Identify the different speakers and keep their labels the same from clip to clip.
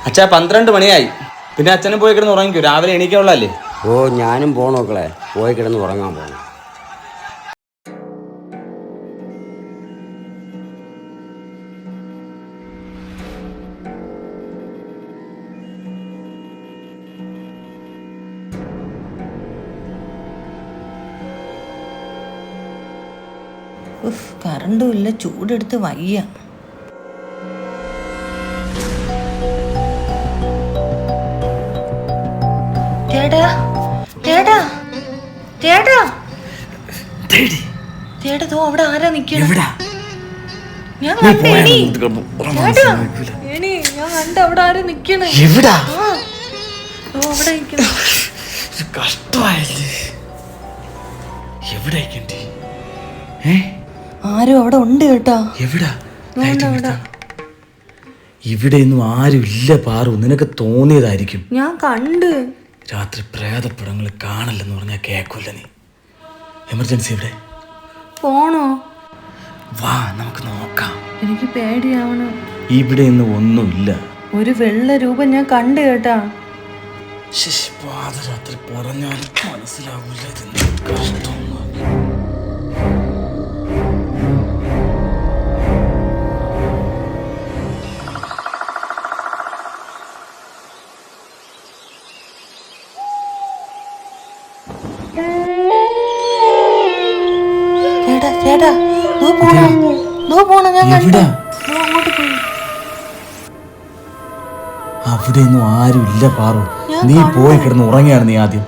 Speaker 1: അച്ഛാ 12 മണിയായി. പിന്നെ അച്ഛനും പോയി കിടന്ന് ഉറങ്ങിക്കോ, രാവിലെ എണീക്കാനുള്ളതല്ലേ.
Speaker 2: ഓ ഞാനും പോണോക്കളെ, പോയി കിടന്ന് ഉറങ്ങാൻ പോകണം.
Speaker 3: കറണ്ടും ഇല്ല, ചൂടെടുത്ത് വയ്യ. ചേട്ടാ ചേട്ടാ ചേട്ടാ ചേട്ടാ, തോ അവിടെ ആരാ നിക്കണ? ഞാൻ കണ്ടേണി. ചേട്ടാ എണി, ഞാൻ കണ്ട അവിടെ ആരാ നിക്കണേ? അവിടെ നിക്കണ.
Speaker 1: കഷ്ടമായല്ലേ. എവിടെ
Speaker 3: ആരും അവിടെ ഉണ്ട് കേട്ടാ.
Speaker 1: എവിടാ? ഇവിടെയൊന്നും ആരും ഇല്ല പാറു, നിനക്ക് തോന്നിയതായിരിക്കും.
Speaker 3: ഞാൻ കണ്ട്.
Speaker 1: രാത്രി പ്രേതപ്പടങ്ങൾ കാണല്ലെന്ന് പറഞ്ഞാൽ കേൾക്കൂല നീ. എമർജൻസി എവിടെ?
Speaker 3: പോണോ?
Speaker 1: വാ നമുക്ക് നോക്കാം.
Speaker 3: എനിക്ക് പേടിയാവണം.
Speaker 1: ഇവിടെയൊന്നും ഒന്നുമില്ല.
Speaker 3: ഒരു വെള്ള രൂപം ഞാൻ കണ്ടു കേട്ടാ.
Speaker 1: പാതരാത്രി പറഞ്ഞാലും മനസ്സിലാവൂല.
Speaker 3: ചേട്ടാ ഞാൻ കണ്ടു. അങ്ങോട്ട് പോയി.
Speaker 1: അവിടെയൊന്നും ആരും ഇല്ല പാറു, നീ പോയി കിടന്ന് ഉറങ്ങിയാണ് നീ ആദ്യം.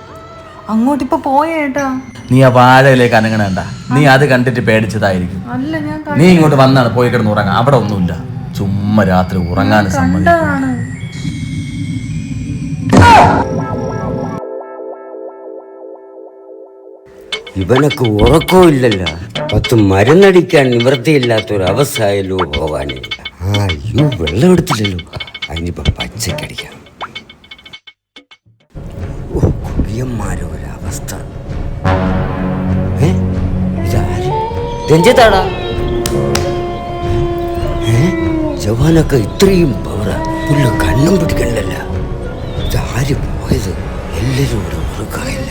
Speaker 3: അങ്ങോട്ടിപ്പോ പോയേട്ടാ.
Speaker 1: നീ ആ വാഴയിലേക്ക് അനങ്ങണണ്ട, നീ അത് കണ്ടിട്ട് പേടിച്ചതായിരിക്കും.
Speaker 3: അല്ല, ഞാൻ
Speaker 1: നീ ഇങ്ങോട്ട് വന്നാണ് പോയി കിടന്ന് ഉറങ്ങാം. അവിടെ ഒന്നുമില്ല, ചുമ്മാ രാത്രി ഉറങ്ങാനും സമ്മതിക്കും.
Speaker 2: ഇവനൊക്കെ ഉറക്കവും ഇല്ലല്ലോ. 10 മരുന്നടിക്കാൻ നിവൃത്തിയില്ലാത്തൊരവസ്ഥയായല്ലോ ഭഗവാനെ. അയ്യോ, വെള്ളം എടുത്തില്ലല്ലോ, അതിനിപ്പോ പച്ചക്കടിക്കാം. ഓ കുടിയന്മാരോ ഒരവസ്ഥ. ഇതാര്? രഞ്ജിത്താടാ? ജവാനൊക്കെ ഇത്രയും പവറ, പുല്ല് കണ്ണും പിടിക്കണ്ടല്ല. ഇതാര് പോയത്? എല്ലാരും ഇവിടെ ഉറക്കായില്ല.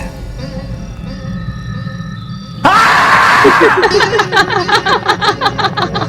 Speaker 4: Ha ha ha ha ha ha!